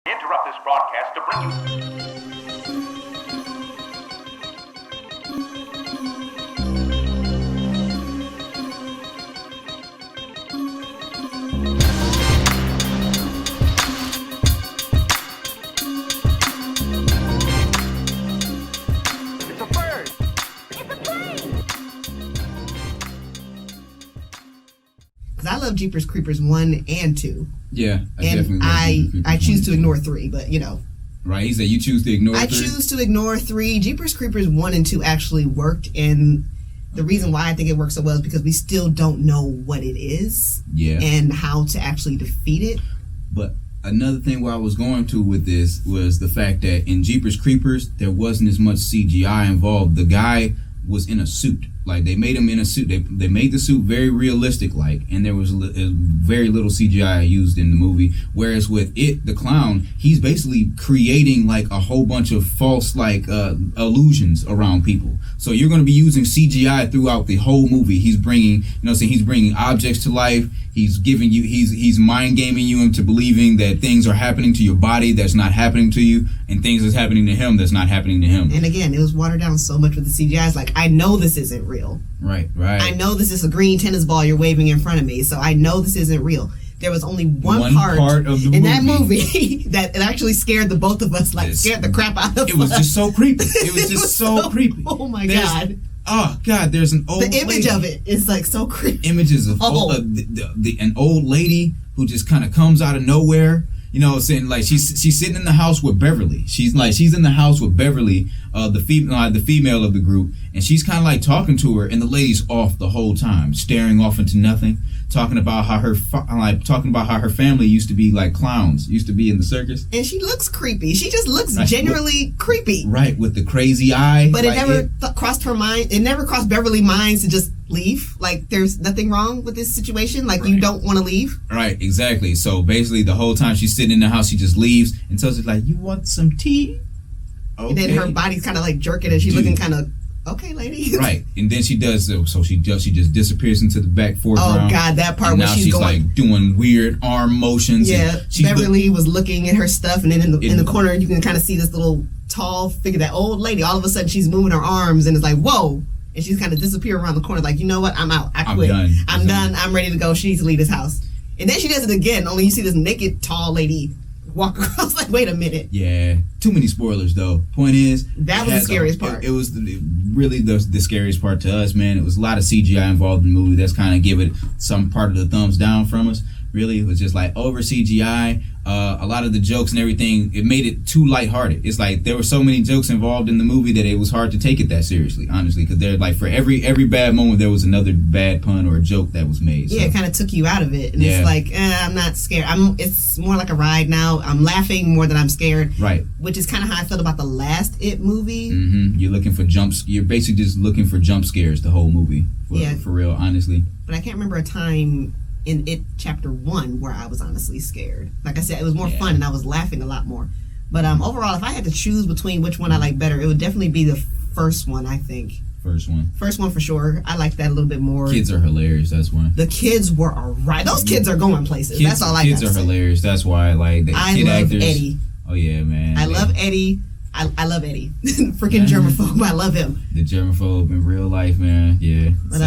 Interrupt this broadcast to bring you... It's a bird! It's a plane! Because I love Jeepers Creepers 1 and 2. Yeah, and I choose to ignore 3, but you know. Right, he said you choose to ignore 3? I choose to ignore 3. Jeepers Creepers 1 and 2 actually worked, and the reason why I think it works so well is because we still don't know what it is and how to actually defeat it. But another thing where I was going to with this was the fact that in Jeepers Creepers, there wasn't as much CGI involved. The guy was in a suit. Like, they made him in a suit. They made the suit very realistic, like, and there was very little CGI used in the movie. Whereas with It, the clown, he's basically creating, like, a whole bunch of false, like, illusions around people. So you're going to be using CGI throughout the whole movie. He's bringing, he's bringing objects to life. He's giving you, he's mind gaming you into believing that things are happening to your body that's not happening to you, and things that's happening to him that's not happening to him. And again, it was watered down so much with the CGI. It's like, I know this isn't real. Right. I know this is a green tennis ball you're waving in front of me, so I know this isn't real. There was only one part of the in that movie that it actually scared the both of us, scared the crap out of us. It was just so creepy. It was just so creepy. Oh my God. Oh God, there's an old lady. The image of it is like so creepy. Images of an old lady who just kind of comes out of nowhere. You know what I'm saying? Like, she's sitting in the house with Beverly. She's in the house with Beverly, the female of the group, and she's kind of like talking to her, and the lady's off the whole time, staring off into nothing, talking about how her family used to be like clowns, used to be in the circus. And she looks creepy. She just looks genuinely creepy. Right, with the crazy eye. But it never crossed her mind. It never crossed Beverly's mind to just leave. Like, there's nothing wrong with this situation. Like, you don't want to leave. Right, exactly. So basically, the whole time she's sitting in the house, she just leaves and tells her, like, you want some tea? Okay. And then her body's kind of like jerking and she's looking kind of, okay, lady. Right. And then she does, so she just disappears into the back foreground. Oh God, that part where she's going, like doing weird arm motions. Yeah, Beverly was looking at her stuff, and then in the corner you can kind of see this little tall figure, that old lady. All of a sudden she's moving her arms and it's like, whoa. And she's kind of disappear around the corner, like, you know what? I'm out. I quit. I'm done. I'm ready to go. She needs to leave this house. And then she does it again. Only you see this naked, tall lady walk across. Like, wait a minute. Yeah. Too many spoilers, though. Point is, that was the scariest part. It was really the scariest part to us, man. It was a lot of CGI involved in the movie. That's kind of give it some part of the thumbs down from us. Really, it was just like over CGI. A lot of the jokes and everything, it made it too lighthearted. It's like there were so many jokes involved in the movie that it was hard to take it that seriously, honestly, because they're like, for every bad moment there was another bad pun or a joke that was made. Yeah, so it kind of took you out of it, and it's like, I'm not scared. It's more like a ride now. I'm laughing more than I'm scared. Right. Which is kind of how I felt about the last It movie. Mm-hmm. You're looking for jumps. You're basically just looking for jump scares the whole movie. For real, honestly. But I can't remember a time in It Chapter 1 where I was honestly scared. Like I said, it was more fun and I was laughing a lot more. But overall, if I had to choose between which one I like better, it would definitely be the first one, I think. First one for sure. I like that a little bit more. Kids are hilarious. That's one. The kids were alright. Those kids are going places. That's all I got to say. Kids are hilarious. That's why, like, the kid actors. Eddie. Oh yeah, man. I love Eddie. Freaking germaphobe. I love him. The germaphobe in real life, man. Yeah. But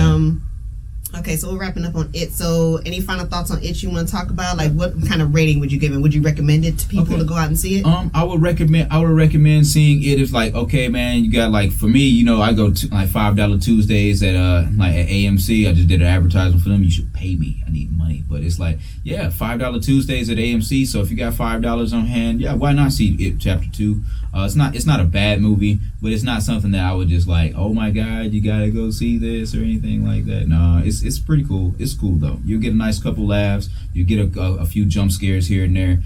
okay, so we're wrapping up on It. So, any final thoughts on It you want to talk about? Like, what kind of rating would you give it? Would you recommend it to people to go out and see it? I would recommend seeing it. If like, okay, man, you got like, for me, I go to like $5 Tuesdays at AMC. I just did an advertisement for them. You should pay me. I need money, but it's like, yeah, $5 Tuesdays at AMC. So if you got $5 on hand, yeah, why not see It Chapter 2? It's not a bad movie, but it's not something that I would just like, oh my God, you gotta go see this or anything like that. No, it's pretty cool. It's cool though. You'll get a nice couple laughs. You get a few jump scares here and there.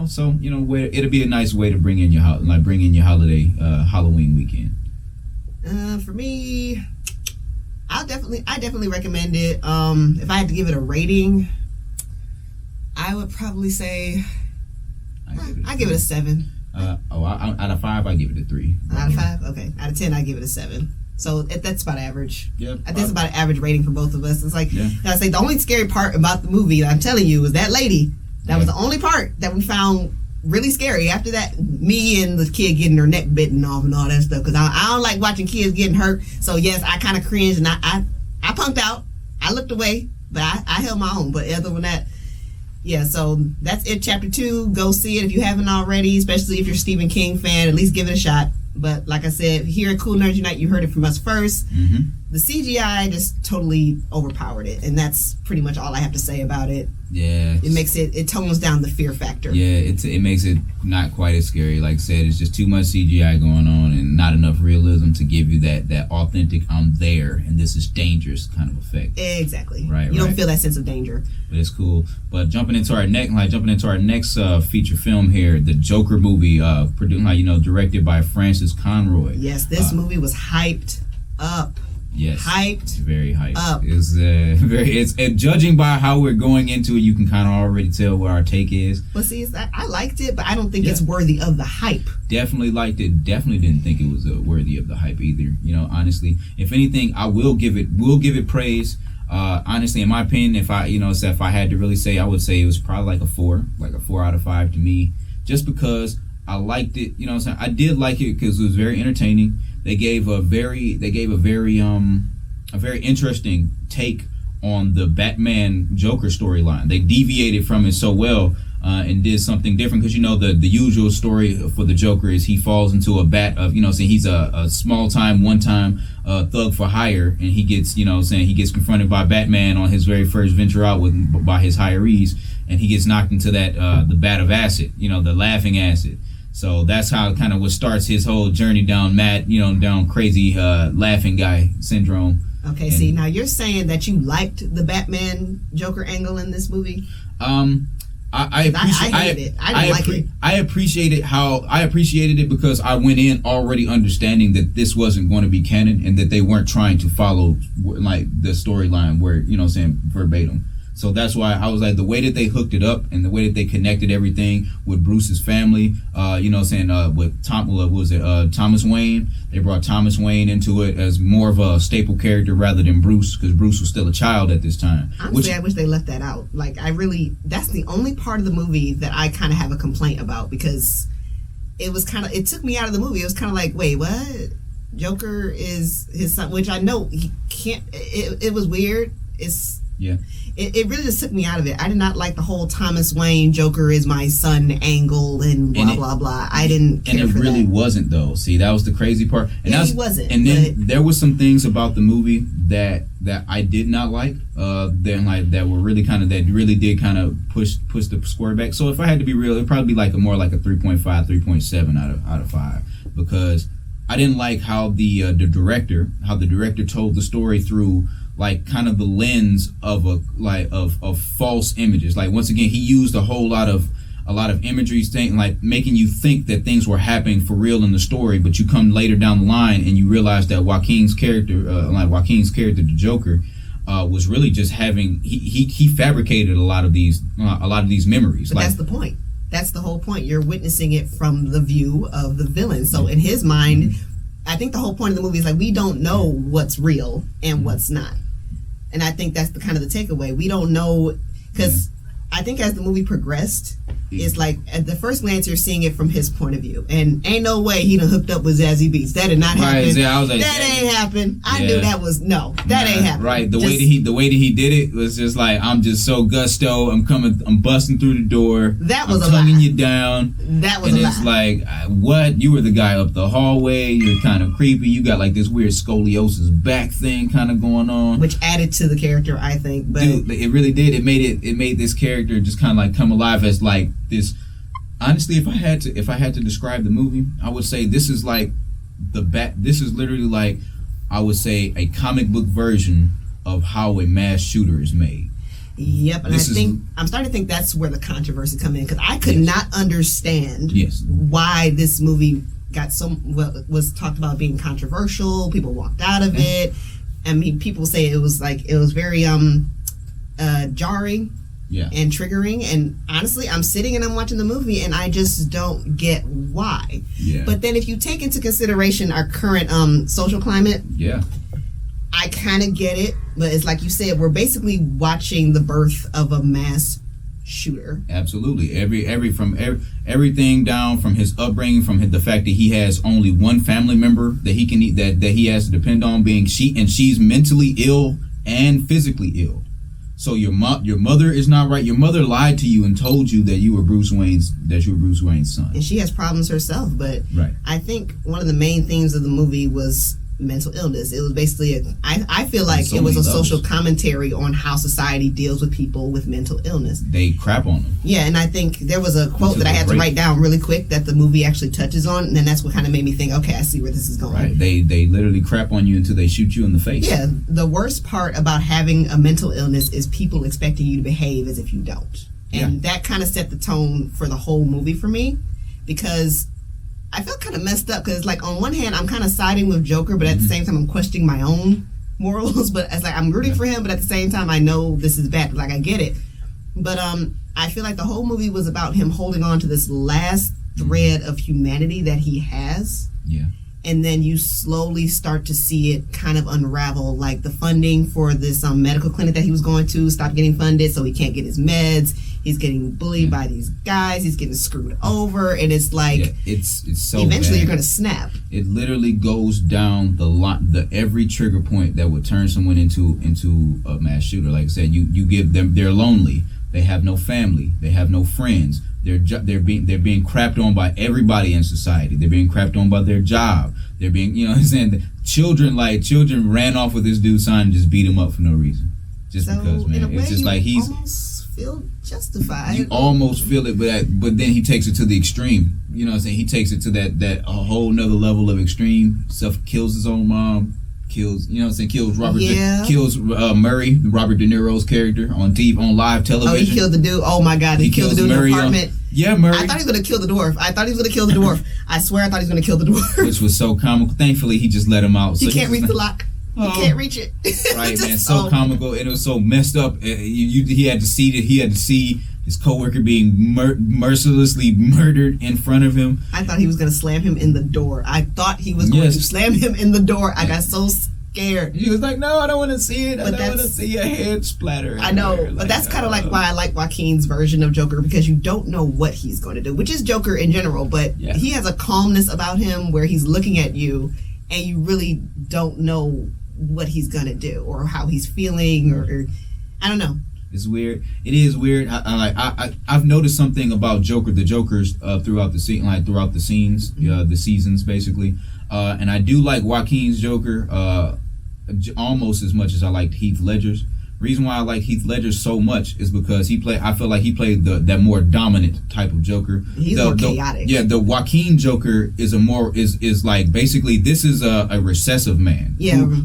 So it'll be a nice way to bring in your holiday Halloween weekend. For me, I definitely recommend it. If I had to give it a rating, I would probably say I give it a 7. Out of 5, I give it a 3. Out of 5, okay. Out of 10, I give it a 7. So that's about average. Yeah, I think it's about an average rating for both of us. It's like, I say the only scary part about the movie, I'm telling you, was that lady. That was the only part that we found really scary. After that, me and the kid getting her neck bitten off and all that stuff, because I don't like watching kids getting hurt. So yes, I kind of cringed and I punked out. I looked away, but I held my own. But other than that, yeah, so that's it. Chapter 2. Go see it if you haven't already, especially if you're a Stephen King fan. At least give it a shot. But like I said, here at Cool Nerds Unite, you heard it from us first. Mm-hmm. The CGI just totally overpowered it, and that's pretty much all I have to say about it. Yeah, it tones down the fear factor. Yeah, it makes it not quite as scary. Like I said, it's just too much CGI going on and not enough realism to give you that authentic "I'm there and this is dangerous" kind of effect. Exactly. Right. You don't feel that sense of danger. But it's cool. But jumping into our next feature film here, the Joker movie, directed by Francis Conroy. Yes, this movie was hyped up. Yes, hyped, very hyped. Up. It's judging by how we're going into it, you can kind of already tell where our take is. Well, see, I liked it, but I don't think it's worthy of the hype. Definitely liked it. Definitely didn't think it was worthy of the hype either. Honestly, if anything, I will give it praise. Honestly, in my opinion, if I had to really say, I would say it was probably like a 4 out of 5 to me, just because I liked it. I did like it because it was very entertaining. They gave a very interesting take on the Batman Joker storyline. They deviated from it so well and did something different, because the usual story for the Joker is he falls into a bat of he's a small time one time thug for hire, and he gets he gets confronted by Batman on his very first venture out by his hirees, and he gets knocked into that the bat of acid, the laughing acid. So that's how kind of what starts his whole journey down down crazy laughing guy syndrome. Okay, see, now you're saying that you liked the Batman Joker angle in this movie? I hated it. I didn't like it. I appreciated it because I went in already understanding that this wasn't going to be canon and that they weren't trying to follow like the storyline where verbatim. So that's why I was like, the way that they hooked it up and the way that they connected everything with Bruce's family, with Thomas Wayne. They brought Thomas Wayne into it as more of a staple character rather than Bruce, because Bruce was still a child at this time. Honestly, I wish they left that out. Like, that's the only part of the movie that I kind of have a complaint about, because it took me out of the movie. It was kind of like, wait, what? Joker is his son, which I know he can't. It was weird. It really just took me out of it. I did not like the whole Thomas Wayne Joker is my son angle and blah blah blah. I didn't care for that. And it really wasn't though. See, that was the crazy part. And he wasn't. And then there was some things about the movie that I did not like. That were really did kind of push the score back. So if I had to be real, it'd probably be more like a 3.5, 3.7 out of 5, because I didn't like how the director told the story through like kind of the lens of of false images. Like, once again, he used a lot of imagery, like making you think that things were happening for real in the story, but you come later down the line and you realize that Joaquin's character, the Joker, was really just having he fabricated a lot of these memories. But that's the point. That's the whole point. You're witnessing it from the view of the villain. So in his mind, I think the whole point of the movie is like, we don't know what's real and what's not. And I think that's the kind of the takeaway. We don't know, because I think as the movie progressed, it's like at the first glance you're seeing it from his point of view, and ain't no way he done hooked up with Zazie Beetz. That did not happen. Right, yeah, I was like, that ain't happen. I knew that was ain't happening. Right, the way that he did it was just like, I'm just so gusto. I'm busting through the door. That was I'm tonguing you down. That was a lie. And it's like, what? You were the guy up the hallway. You're kind of creepy. You got like this weird scoliosis back thing kind of going on, which added to the character, I think. But dude, it really did. It made this character just kind of like come alive as like this. Honestly, if I had to describe the movie, I would say this is like this is literally like, I would say, a comic book version of how a mass shooter is made. Yep, and I'm starting to think that's where the controversy come in, because I could not understand why this movie was talked about being controversial. People walked out of it. I mean, people say it was very jarring. Yeah. And triggering, and honestly, I'm sitting and I'm watching the movie and I just don't get why. Yeah. But then if you take into consideration our current social climate, I kind of get it. But it's like you said, we're basically watching the birth of a mass shooter. Absolutely. Everything down from his upbringing, from the fact that he has only one family member that he can that he has to depend on, being she's mentally ill and physically ill. So your mother is not right. Your mother lied to you and told you that you were Bruce Wayne's son. And she has problems herself, but right. I think one of the main themes of the movie was mental illness. It was basically I feel like it was a social commentary on how society deals with people with mental illness. They crap on them. Yeah, and I think there was a quote that I had to write down really quick that the movie actually touches on, and then that's what kind of made me think, okay, I see where this is going. Right. They literally crap on you until they shoot you in the face. Yeah, the worst part about having a mental illness is people expecting you to behave as if you don't. And that kind of set the tone for the whole movie for me, because I felt kind of messed up, because like on one hand I'm kind of siding with Joker, but at the same time I'm questioning my own morals. But it's like I'm rooting for him, but at the same time I know this is bad. Like I get it, but I feel like the whole movie was about him holding on to this last thread of humanity that he has. Yeah. And then you slowly start to see it kind of unravel, like the funding for this medical clinic that he was going to stopped getting funded, so he can't get his meds. He's getting bullied by these guys. He's getting screwed over, and it's like it's so eventually bad. You're gonna snap. It literally goes down the every trigger point that would turn someone into a mass shooter. Like I said, you give them, they're lonely. They have no family. They have no friends. They're being crapped on by everybody in society. They're being crapped on by their job. They're being, you know what I'm saying? Children ran off with this dude's son and just beat him up for no reason. Just so because, man. In a way, it's just like he's almost feel justified. You almost feel it, but then he takes it to the extreme. You know what I'm saying? He takes it to that a whole nother level of extreme stuff. Kills his own mom. Kills, you know what I'm saying? Kills kills Murray, Robert De Niro's character on TV, on live television. Oh, he killed the dude. Oh my God, he killed the dude Murray in the apartment. Murray. I thought he was gonna kill the dwarf. I swear I thought he was gonna kill the dwarf. Which was so comical. Thankfully, he just let him out. He can't reach the lock. He can't reach it. Right, man. So comical, and it was so messed up. He had to see that. He had to see his coworker being mercilessly murdered in front of him. I thought he was going to slam him in the door. I got so scared. He was like, "No, I don't want to see it. I don't want to see a head splatter." I know, but that's kind of like why I like Joaquin's version of Joker, because you don't know what he's going to do, which is Joker in general. But he has a calmness about him where he's looking at you, and you really don't know what he's going to do or how he's feeling, or I don't know. It's weird. It is weird. I've noticed something about the Jokers throughout the scenes, the seasons basically, and I do like Joaquin's Joker almost as much as I liked Heath Ledger's. Reason why I like Heath Ledger so much is because I feel like he played that more dominant type of Joker. He's more chaotic. The Joaquin Joker is like basically this is a recessive man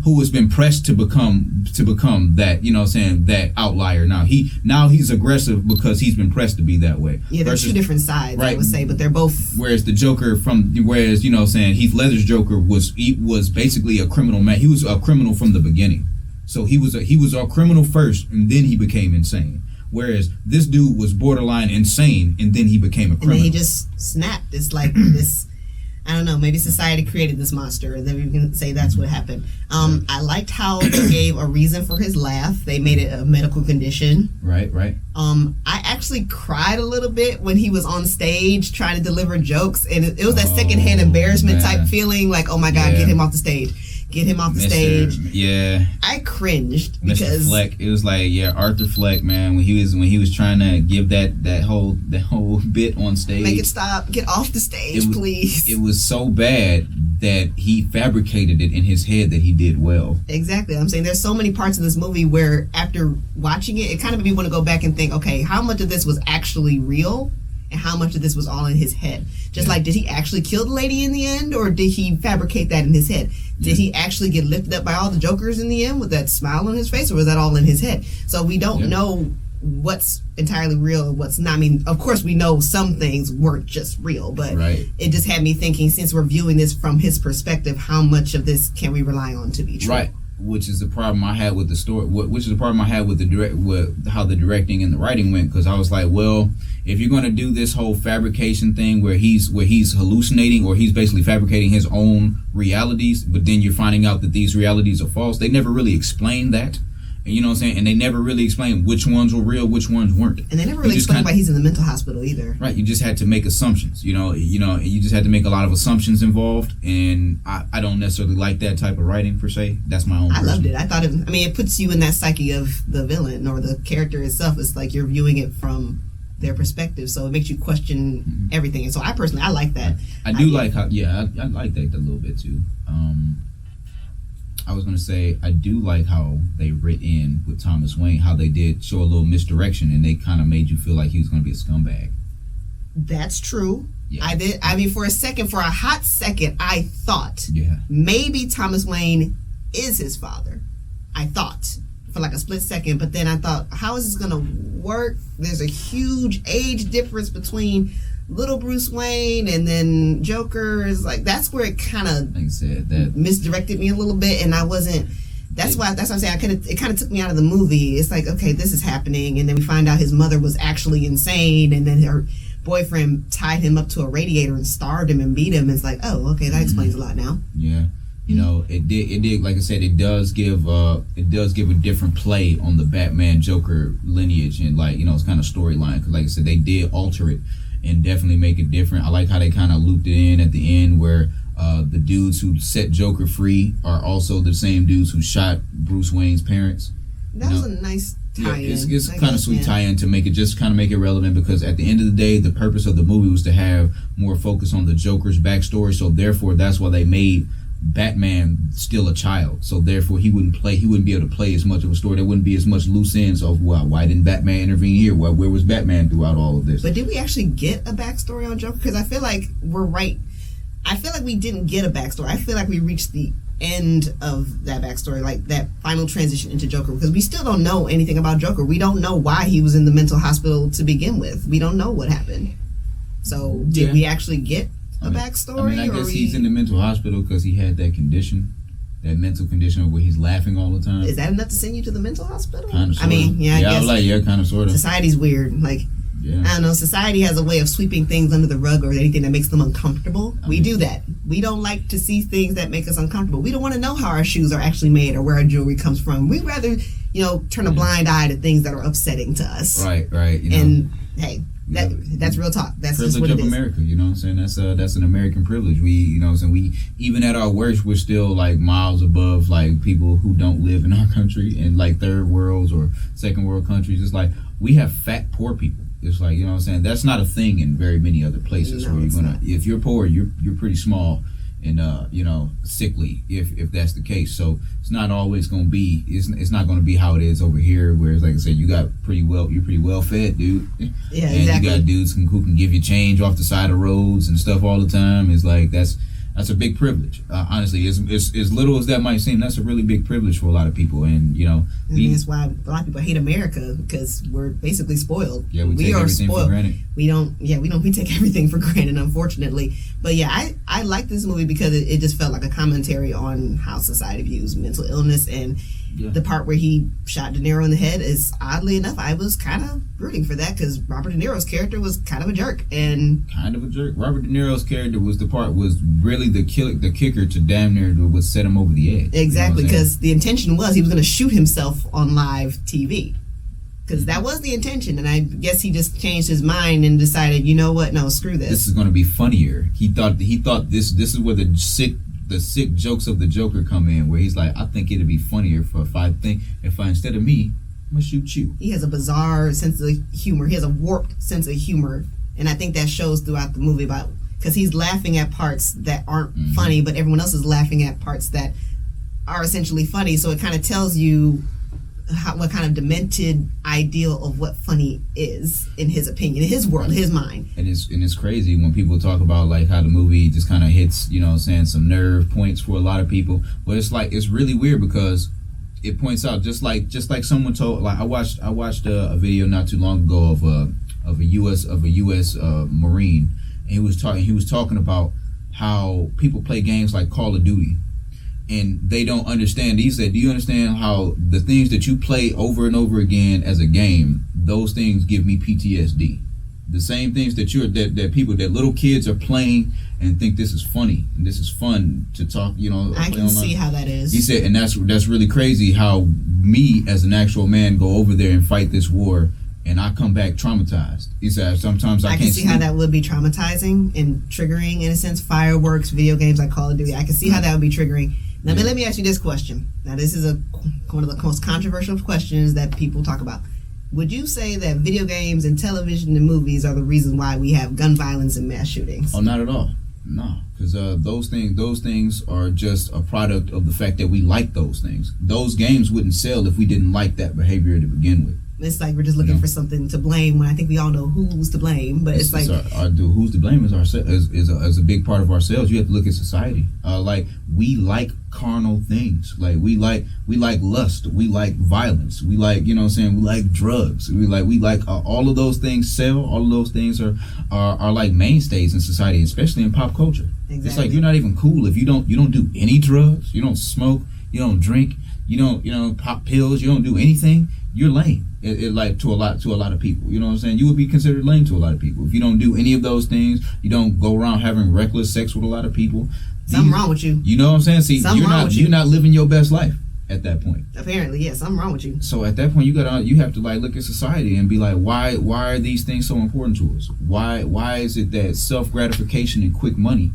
who has been pressed to become that, you know what I'm saying, that outlier. Now he's aggressive because he's been pressed to be that way. Yeah, there's two different sides, right? I would say, but they're both. Whereas the Joker you know what I'm saying, Heath Ledger's Joker was basically a criminal man. He was a criminal from the beginning. So he was a criminal first, and then he became insane. Whereas this dude was borderline insane, and then he became a criminal. And then he just snapped. It's like this. I don't know. Maybe society created this monster, and then we can say that's what happened. I liked how they gave a reason for his laugh. They made it a medical condition. Right. I actually cried a little bit when he was on stage trying to deliver jokes, and it was that secondhand embarrassment type feeling. Like, oh my God, get him off the stage. Get him off the stage. Yeah. I cringed because Mr. Fleck. It was like, Arthur Fleck, man, when he was trying to give that whole bit on stage. Make it stop. Get off the stage, please. It was so bad that he fabricated it in his head that he did well. Exactly. I'm saying there's so many parts of this movie where after watching it, it kind of made me want to go back and think, okay, how much of this was actually real? And how much of this was all in his head? Like, did he actually kill the lady in the end, or did he fabricate that in his head? Did he actually get lifted up by all the Jokers in the end with that smile on his face, or was that all in his head? So we don't know what's entirely real and what's not. I mean, of course, we know some things weren't just real, but it just had me thinking, since we're viewing this from his perspective, how much of this can we rely on to be true? Right. Which is the problem I had with the story. Which is the problem I had with with how the directing and the writing went. Because I was like, well, if you're going to do this whole fabrication thing where he's hallucinating, or he's basically fabricating his own realities, but then you're finding out that these realities are false. They never really explained that And you know what I'm saying? And they never really explained which ones were real, which ones weren't. And they never really explained why he's in the mental hospital either. Right. You just had to make assumptions. You just had to make a lot of assumptions involved. And I don't necessarily like that type of writing per se. That's my own. I loved it. I thought it puts you in that psyche of the villain or the character itself. It's like you're viewing it from their perspective, so it makes you question everything. And so I like that. I like how I like that a little bit too. I was gonna say I do like how they writ in with Thomas Wayne, how they did show a little misdirection and they kind of made you feel like he was gonna be a scumbag. That's true. Yeah. I did. I mean, for a hot second, I thought maybe Thomas Wayne is his father. I thought for like a split second, but then I thought, how is this gonna work? There's a huge age difference between little Bruce Wayne and then Joker. Is like that's where it kind of misdirected me a little bit, and I wasn't. That's why I'm saying it kind of took me out of the movie. It's like, okay, this is happening, and then we find out his mother was actually insane, and then her boyfriend tied him up to a radiator and starved him and beat him. It's like, oh, okay, that explains a lot now. Yeah. It did. Like I said, it does give a different play on the Batman Joker lineage and it's kind of storyline. Because like I said, they did alter it and definitely make it different. I like how they kind of looped it in at the end where the dudes who set Joker free are also the same dudes who shot Bruce Wayne's parents. That was a nice tie-in. Yeah, it's kind of sweet tie-in to make it relevant because at the end of the day, the purpose of the movie was to have more focus on the Joker's backstory. So therefore, that's why they made Batman still a child, so therefore he wouldn't be able to play as much of a story. There wouldn't be as much loose ends of why didn't Batman intervene here? Where was Batman throughout all of this? But did we actually get a backstory on Joker? Because I feel like we're right. I feel like we didn't get a backstory. I feel like we reached the end of that backstory, like that final transition into Joker, because we still don't know anything about Joker. We don't know why he was in the mental hospital to begin with. We don't know what happened. So did we actually get a backstory? I guess he's in the mental hospital because he had that condition, that mental condition where he's laughing all the time. Is that enough to send you to the mental hospital? Kind of. I mean, I guess. Kind of, sort of. Society's weird. Like, I don't know. Society has a way of sweeping things under the rug or anything that makes them uncomfortable. We do that. We don't like to see things that make us uncomfortable. We don't want to know how our shoes are actually made or where our jewelry comes from. We'd rather, turn a blind eye to things that are upsetting to us. Right. And hey. That's real talk. That's privilege just what it of is. America, you know what I'm saying? That's an American privilege. We even at our worst, we're still like miles above like people who don't live in our country and like third worlds or second world countries. It's like we have fat poor people. It's like, you know what I'm saying? That's not a thing in very many other places where if you're poor, you're pretty small and sickly if that's the case. So it's not always going to be it's not going to be how it is over here where it's like I said, you're pretty well fed, dude. Yeah, and exactly. You got dudes who can give you change off the side of roads and stuff all the time. It's like that's a big privilege. Honestly, as little as that might seem, that's a really big privilege for a lot of people. And that's why a lot of people hate America because we're basically spoiled. Yeah, we take everything for granted. We take everything for granted, unfortunately. But yeah, I like this movie because it just felt like a commentary on how society views mental illness, and the part where he shot De Niro in the head is, oddly enough, I was kind of rooting for that because Robert De Niro's character was kind of a jerk. Robert De Niro's character was really the kicker to damn near would set him over the edge. Exactly, because the intention was he was going to shoot himself on live TV. Because that was the intention, and I guess he just changed his mind and decided, you know what, no, screw this. This is going to be funnier. He thought this is where the sick jokes of the Joker come in, where he's like, I think it'd be funnier if instead of me, I'm gonna shoot you. He has a bizarre sense of humor. He has a warped sense of humor, and I think that shows throughout the movie because he's laughing at parts that aren't funny, but everyone else is laughing at parts that are essentially funny. So it kind of tells you what kind of demented ideal of what funny is in his opinion, in his world, his mind. And it's crazy when people talk about like how the movie just kind of hits, some nerve points for a lot of people. But it's really weird because it points out just like someone told, like I watched a video not too long ago of a U.S. Marine, and he was talking about how people play games like Call of Duty. And they don't understand. He said, do you understand how the things that you play over and over again as a game, those things give me PTSD. The same things that little kids are playing and think this is funny and this is fun to talk. I can see how that is. He said, and that's really crazy. How me as an actual man go over there and fight this war, and I come back traumatized. He said sometimes I can't can see how that would be traumatizing and triggering in a sense. Fireworks, video games like Call of Duty. I can see how that would be triggering. Now, let me ask you this question. Now, this is one of the most controversial questions that people talk about. Would you say that video games and television and movies are the reason why we have gun violence and mass shootings? Oh, not at all. No, because those things are just a product of the fact that we like those things. Those games wouldn't sell if we didn't like that behavior to begin with. It's like we're just looking for something to blame when I think we all know who's to blame. But it's like who's to blame is a big part of ourselves. You have to look at society. Like we like carnal things. Like we like lust. We like violence. We like we like drugs. We like all of those things sell. All of those things are like mainstays in society, especially in pop culture. Exactly. It's like you're not even cool if you don't do any drugs. You don't smoke. You don't drink. You don't pop pills. You don't do anything. You're lame. It like to a lot of people. You know what I'm saying? You would be considered lame to a lot of people if you don't do any of those things. You don't go around having reckless sex with a lot of people. Something wrong with you. You know what I'm saying? See, you're not living your best life at that point. Apparently, yeah, something wrong with you. So at that point, you have to like look at society and be like, why are these things so important to us? Why is it that self gratification and quick money,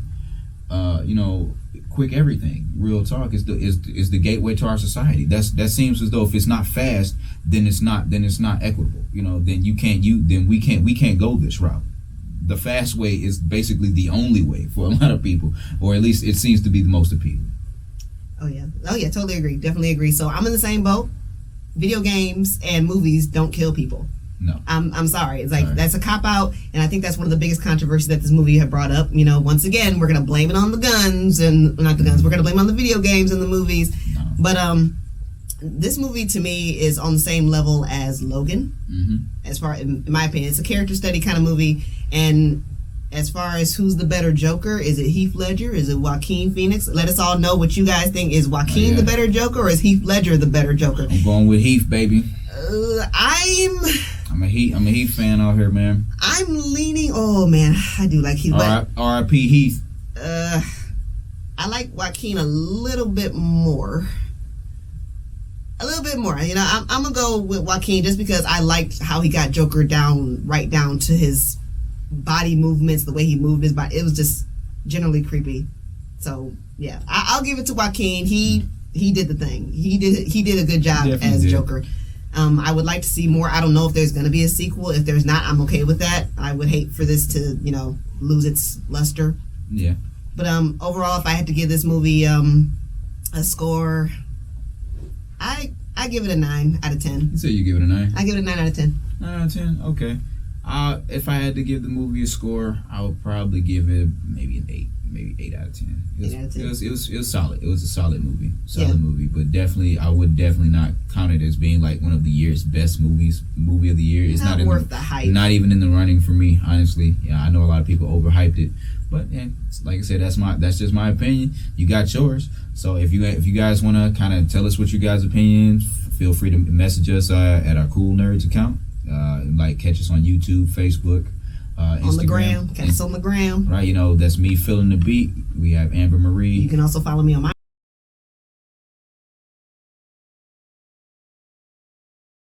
quick everything, real talk is the gateway to our society. That seems as though if it's not fast, then it's not equitable. Then we can't go this route. The fast way is basically the only way for a lot of people, or at least it seems to be the most appealing. Oh yeah, totally agree. Definitely agree. So I'm in the same boat. Video games and movies don't kill people. No, I'm sorry. It's like that's a cop out, and I think that's one of the biggest controversies that this movie had brought up. Once again, we're gonna blame it on the guns and not the guns. We're gonna blame it on the video games and the movies. No. But this movie to me is on the same level as Logan. Mm-hmm. As far, in my opinion, it's a character study kind of movie. And as far as who's the better Joker, is it Heath Ledger? Is it Joaquin Phoenix? Let us all know what you guys think. Is Joaquin the better Joker, or is Heath Ledger the better Joker? I'm going with Heath, baby. I'm a Heath fan out here, man. I'm leaning. Oh man, I do like Heath. R.I.P. Heath. I like Joaquin a little bit more. I'm gonna go with Joaquin just because I liked how he got Joker right down to his body movements, the way he moved his body. It was just generally creepy. So yeah, I'll give it to Joaquin. He did the thing. He did a good job as Joker. I would like to see more. I don't know if there's going to be a sequel. If there's not, I'm okay with that. I would hate for this to, lose its luster. Yeah. But overall, if I had to give this movie a score, I give it a 9 out of 10. You say you give it a 9? I give it a 9 out of 10. 9 out of 10? Okay. If I had to give the movie a score, I would probably give it maybe an 8. Maybe 8 out of 10. It was solid. It was a solid movie. Movie. But definitely, I would definitely not count it as being like one of the year's best movie of the year. It's not worth the hype. Not even in the running for me, honestly. Yeah, I know a lot of people overhyped it. But like I said, that's just my opinion. You got yours. So if you guys want to kind of tell us what your guys' opinions, feel free to message us at our Cool Nerds account. Catch us on YouTube, Facebook, Instagram. On the gram. Catch us on the gram. Right, that's me, Philin the Beat. We have Amber Marie. You can also follow me on my